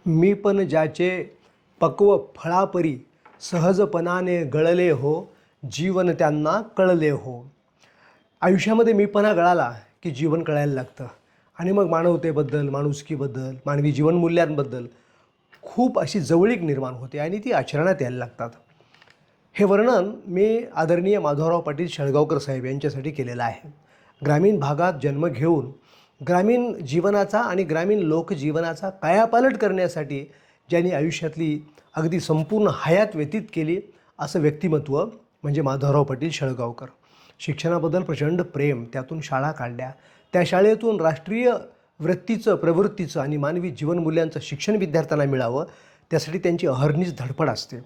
मी पण ज्याचे पक्व फळापरी सहजपणाने गळले हो, जीवन त्यांना कळले हो. आयुष्यामध्ये मीपणा गळाला की जीवन कळायला लागतं आणि मग मानवतेबद्दल, माणुसकीबद्दल, मानवी जीवनमूल्यांबद्दल खूप अशी जवळीक निर्माण होते आणि ती आचरणात यायला लागतात. हे वर्णन मी आदरणीय माधवराव पाटील शेळगावकर साहेब यांच्यासाठी केलेलं आहे. ग्रामीण भागात जन्म घेऊन ग्रामीण जीवनाचा आणि ग्रामीण लोकजीवनाचा कायापालट करण्यासाठी ज्यांनी आयुष्यातली अगदी संपूर्ण हयात व्यतीत केली असं व्यक्तिमत्व म्हणजे माधवराव पाटील शेळगावकर. शिक्षणाबद्दल प्रचंड प्रेम, त्यातून शाळा काढल्या, त्या शाळेतून राष्ट्रीय वृत्तीचं, प्रवृत्तीचं आणि मानवी जीवनमूल्यांचं शिक्षण विद्यार्थ्यांना मिळावं त्यासाठी त्यांची अहर्निश धडपड असते.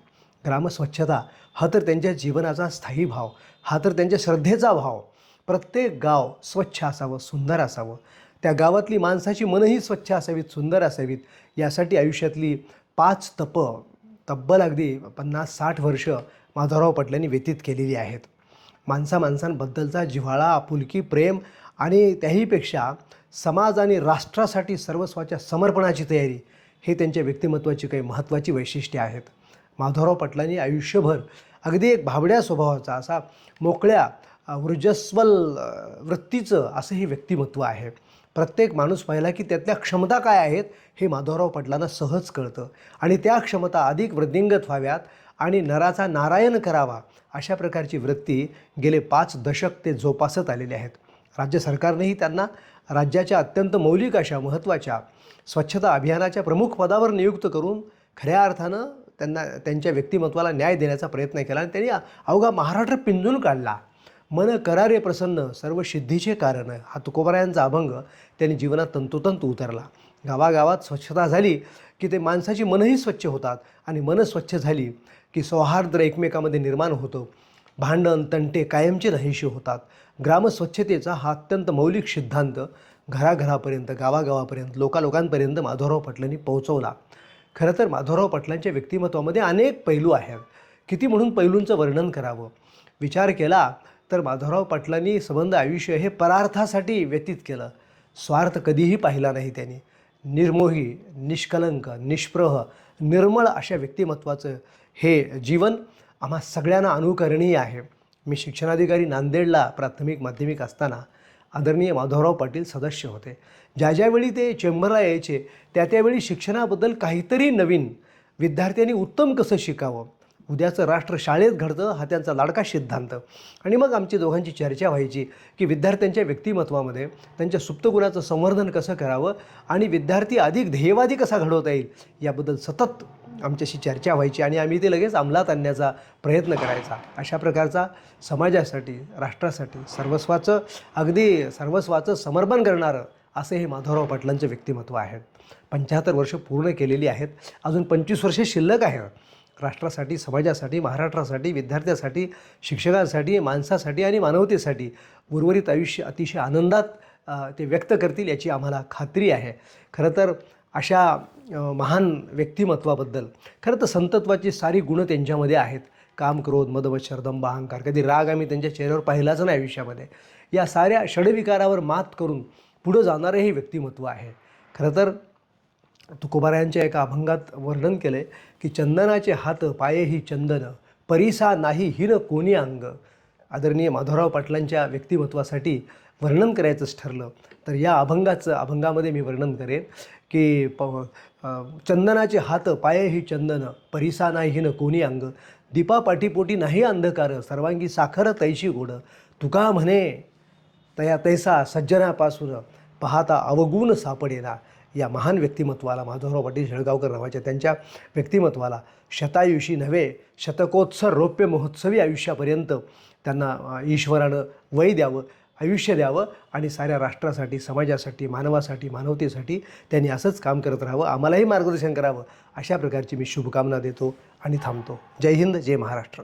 ग्रामस्वच्छता हा तर त्यांच्या जीवनाचा स्थायी भाव, हा तर त्यांच्या श्रद्धेचा भाव. प्रत्येक गाव स्वच्छ असावं, सुंदर असावं, त्या गावातली माणसाची मनही स्वच्छ असावीत, सुंदर असावीत, यासाठी आयुष्यातली 5 तब्बल अगदी 50-60 वर्ष माधवराव पाटलांनी व्यतीत केलेली आहेत. माणसांबद्दलचा जिव्हाळा, आपुलकी, प्रेम आणि त्याहीपेक्षा समाज आणि राष्ट्रासाठी सर्वस्वाच्या समर्पणाची तयारी हे त्यांच्या व्यक्तिमत्वाची काही महत्त्वाची वैशिष्ट्ये आहेत. माधवराव पाटलांनी आयुष्यभर अगदी एक भाबड्या स्वभावाचा, असा मोकळ्या ऊर्जस्वल वृत्तीचं असं हे व्यक्तिमत्व आहे. प्रत्येक माणूस पाहिला की त्यातल्या क्षमता काय आहेत हे माधवराव पाटलांना सहज कळतं आणि त्या क्षमता अधिक वृद्धिंगत व्हाव्यात आणि नराचा नारायण करावा अशा प्रकारची वृत्ती गेले 5 दशक ते जोपासत आलेले आहेत. राज्य सरकारनेही त्यांना राज्याच्या अत्यंत मौलिक अशा महत्त्वाच्या स्वच्छता अभियानाच्या प्रमुख पदावर नियुक्त करून खऱ्या अर्थानं त्यांच्या व्यक्तिमत्वाला न्याय देण्याचा प्रयत्न केला आणि त्यांनी अवघा महाराष्ट्र पिंजून काढला. मन करारे प्रसन्न सर्व सिद्धीचे कारण हा तुकोबारायांचा अभंग त्यांनी जीवनात तंतोतंत उतरला. गावागावात स्वच्छता झाली की ते माणसाची मनही स्वच्छ होतात आणि मन स्वच्छ झाली की सौहार्द एकमेकामध्ये निर्माण होतं. भांडण तंटे कायमचे नाहीसे होतात. ग्रामस्वच्छतेचा हा अत्यंत मौलिक सिद्धांत घराघरापर्यंत, गावागावापर्यंत, लोकांपर्यंत माधवराव पाटलांनी पोहोचवला. खरं तर माधवराव पाटलांच्या व्यक्तिमत्वामध्ये अनेक पैलू आहेत. किती म्हणून पैलूंचं वर्णन करावं. विचार केला तर माधवराव पाटलांनी संबंध आयुष्य हे परार्थासाठी व्यतीत केलं. स्वार्थ कधीही पाहिला नाही त्यांनी. निर्मोही, निष्कलंक, निष्प्रह, निर्मळ अशा व्यक्तिमत्वाचं हे जीवन आम्हा सगळ्यांना अनुकरणीय आहे. मी शिक्षणाधिकारी नांदेडला प्राथमिक माध्यमिक असताना आदरणीय माधवराव पाटील सदस्य होते. ज्यावेळी ते चेंबरला यायचे त्यावेळी शिक्षणाबद्दल काहीतरी नवीन, विद्यार्थ्यांनी उत्तम कसं शिकावं, उद्याचं राष्ट्र शाळेत घडतं हा त्यांचा लाडका सिद्धांत. आणि मग आमची दोघांची चर्चा व्हायची की विद्यार्थ्यांच्या व्यक्तिमत्वामध्ये त्यांच्या सुप्तगुणाचं संवर्धन कसं करावं आणि विद्यार्थी अधिक ध्येयवादी कसा घडवता येईल याबद्दल सतत आमच्याशी चर्चा व्हायची आणि आम्ही ते लगेच अंमलात आणण्याचा प्रयत्न करायचा. अशा प्रकारचा समाजासाठी, राष्ट्रासाठी सर्वस्वाचं समर्पण करणारं असं हे माधवराव पाटलांचं व्यक्तिमत्व आहे. 75 वर्ष पूर्ण केलेली आहेत. अजून 25 वर्षे शिल्लक आहेत. राष्ट्रासाठी, समाजासाठी, महाराष्ट्रासाठी, विद्यार्थ्यासाठी, शिक्षकांसाठी, माणसासाठी आणि मानवतेसाठी उर्वरित आयुष्य अतिशय आनंदात ते व्यक्त करतील याची आम्हाला खात्री आहे. खरं तर अशा महान व्यक्तिमत्वाबद्दल खरं तर संतत्वाची सारी गुणं त्यांच्यामध्ये आहेत. काम, क्रोध, मद, मत्सर, दंभ, अहंकार, कधी राग आम्ही त्यांच्या चेहऱ्यावर पाहिलाच नाही आयुष्यामध्ये. या साऱ्या षडविकारावर मात करून पुढं जाणारं हे व्यक्तिमत्व आहे. खरं तर तुकोबारायांच्या एका अभंगात वर्णन केलं आहे की चंदनाचे हात पाये ही चंदन, परीसा नाही हिन कोणी अंग. आदरणीय माधवराव पाटलांच्या व्यक्तिमत्वासाठी वर्णन करायचंच ठरलं तर या अभंगामध्ये मी वर्णन करेन की चंदनाचे हात पाये ही चंदन, परीसा नाही हिन कोणी अंग. दीपा पाठीपोटी नाही अंधकार, सर्वांगी साखर तैशी गोड. तुका म्हणे तया तैसा सज्जनापासून, पाहता अवगुण सापडेना. या महान व्यक्तिमत्वाला, माधवराव पाटील शेळगावकर नावाच्या त्यांच्या व्यक्तिमत्वाला शतायुषी नव्हे शतकोत्सर रौप्य महोत्सवी आयुष्यापर्यंत त्यांना ईश्वरानं वय द्यावं, आयुष्य द्यावं आणि साऱ्या राष्ट्रासाठी, समाजासाठी, मानवासाठी, मानवतेसाठी त्यांनी असंच काम करत राहावं, आम्हालाही मार्गदर्शन करावं अशा प्रकारची मी शुभकामना देतो आणि थांबतो. जय हिंद, जय महाराष्ट्र.